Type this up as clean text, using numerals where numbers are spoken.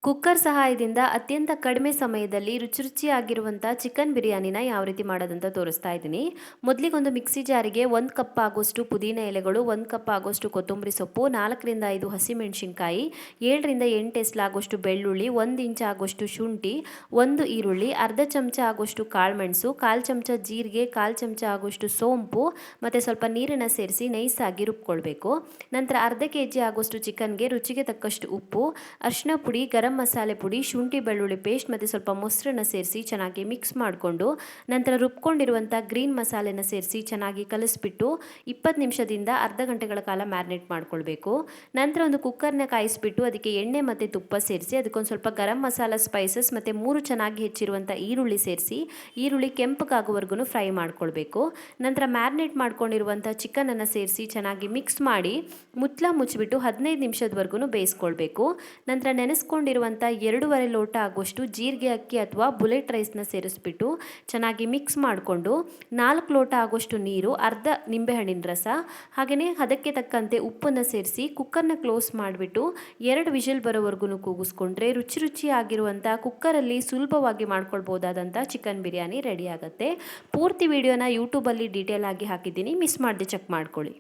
Cooker ಸಹಾಯದಿಂದ ಅತ್ಯಂತ ಕಡಿಮೆ ಸಮಯದಲ್ಲಿ ರುಚಿಯಾಗಿರುವಂಥ ಚಿಕನ್ ಬಿರಿಯಾನಿನ ಯಾವ ರೀತಿ ಮಾಡೋದಂತ ತೋರಿಸ್ತಾ ಇದ್ದೀನಿ. ಮೊದಲಿಗೊಂದು ಮಿಕ್ಸಿ ಜಾರಿಗೆ 1 ಕಪ್ ಆಗೋಷ್ಟು ಪುದೀನ ಎಲೆಗಳು, 1 ಕಪ್ ಆಗೋಷ್ಟು ಕೊತ್ತಂಬರಿ ಸೊಪ್ಪು, 4 ರಿಂದ 5 ಹಸಿಮೆಣಸಿನಕಾಯಿ, 7 ರಿಂದ 8 ಎಸ್ಲಾಗೋಷ್ಟು ಬೆಳ್ಳುಳ್ಳಿ, 1 ಇಂಚ್ ಆಗೋಷ್ಟು ಶುಂಠಿ, 1 ಈರುಳ್ಳಿ, ಅರ್ಧ ಚಮಚ ಆಗೋಷ್ಟು ಕಾಳುಮೆಣಸು, 1/4 ಚಮಚ ಜೀರಿಗೆ, 1/4 ಚಮಚ ಆಗೋಷ್ಟು ಸೋಂಪು ಮತ್ತು ಸ್ವಲ್ಪ ನೀರನ್ನು ಸೇರಿಸಿ ನೈಸಾಗಿ ರುಬ್ಕೊಳ್ಬೇಕು. ನಂತರ ಅರ್ಧ ಕೆಜಿ ಆಗೋಷ್ಟು ಚಿಕನ್ಗೆ ರುಚಿಗೆ ತಕ್ಕಷ್ಟು ಉಪ್ಪು, ಅರಿಶಿನ ಪುಡಿ, ಗರಂ ಮಸಾಲೆ ಪುಡಿ, ಶುಂಠಿ ಬೆಳ್ಳುಳ್ಳಿ ಪೇಸ್ಟ್ ಮತ್ತು ಸ್ವಲ್ಪ ಮೊಸರನ್ನ ಸೇರಿಸಿ ಚೆನ್ನಾಗಿ ಮಿಕ್ಸ್ ಮಾಡಿಕೊಂಡು ನಂತರ ರುಬ್ಕೊಂಡಿರುವಂಥ ಗ್ರೀನ್ ಮಸಾಲೆನ ಸೇರಿಸಿ ಚೆನ್ನಾಗಿ ಕಲಿಸ್ಬಿಟ್ಟು 20 ನಿಮಿಷದಿಂದ ಅರ್ಧ ಗಂಟೆಗಳ ಕಾಲ ಮ್ಯಾರಿನೇಟ್ ಮಾಡ್ಕೊಳ್ಬೇಕು. ನಂತರ ಒಂದು ಕುಕ್ಕರ್ನ ಕಾಯಿಸ್ಬಿಟ್ಟು ಅದಕ್ಕೆ ಎಣ್ಣೆ ಮತ್ತು ತುಪ್ಪ ಸೇರಿಸಿ ಅದಕ್ಕೊಂದು ಸ್ವಲ್ಪ ಗರಂ ಮಸಾಲ ಸ್ಪೈಸಸ್ ಮತ್ತು 3 ಚೆನ್ನಾಗಿ ಹೆಚ್ಚಿರುವಂಥ ಈರುಳ್ಳಿ ಸೇರಿಸಿ ಈರುಳ್ಳಿ ಕೆಂಪಗಾಗುವವರೆಗೂ ಫ್ರೈ ಮಾಡ್ಕೊಳ್ಬೇಕು. ನಂತರ ಮ್ಯಾರಿನೇಟ್ ಮಾಡ್ಕೊಂಡಿರುವಂಥ ಚಿಕನನ್ನು ಸೇರಿಸಿ ಚೆನ್ನಾಗಿ ಮಿಕ್ಸ್ ಮಾಡಿ ಮುಚ್ಚಿಬಿಟ್ಟು 15 ನಿಮಿಷದವರೆಗೂ ಬೇಯಿಸ್ಕೊಳ್ಬೇಕು. ನಂತರ ನೆನೆಸ್ಕೊಂಡಿರುವಂಥ 2.5 ಲೋಟ ಆಗುವಷ್ಟು ಜೀರಿಗೆ ಅಕ್ಕಿ ಅಥವಾ ಬುಲೆಟ್ ರೈಸ್ನ ಸೇರಿಸ್ಬಿಟ್ಟು ಚೆನ್ನಾಗಿ ಮಿಕ್ಸ್ ಮಾಡಿಕೊಂಡು 4 ಲೋಟ ಆಗುವಷ್ಟು ನೀರು, ಅರ್ಧ ನಿಂಬೆಹಣ್ಣಿನ ರಸ, ಹಾಗೆಯೇ ಅದಕ್ಕೆ ತಕ್ಕಂತೆ ಉಪ್ಪನ್ನು ಸೇರಿಸಿ ಕುಕ್ಕರ್ನ ಕ್ಲೋಸ್ ಮಾಡಿಬಿಟ್ಟು 2 ವಿಷಲ್ ಬರೋವರೆಗೂ ಕೂಗಿಸ್ಕೊಂಡ್ರೆ ರುಚಿಯಾಗಿರುವಂಥ ಕುಕ್ಕರಲ್ಲಿ ಸುಲಭವಾಗಿ ಮಾಡ್ಕೊಳ್ಬೋದಾದಂಥ ಚಿಕನ್ ಬಿರಿಯಾನಿ ರೆಡಿ ಆಗುತ್ತೆ. ಪೂರ್ತಿ ವಿಡಿಯೋನ ಯೂಟ್ಯೂಬಲ್ಲಿ ಡೀಟೇಲ್ ಆಗಿ ಹಾಕಿದ್ದೀನಿ, ಮಿಸ್ ಮಾಡದೆ ಚೆಕ್ ಮಾಡ್ಕೊಳ್ಳಿ.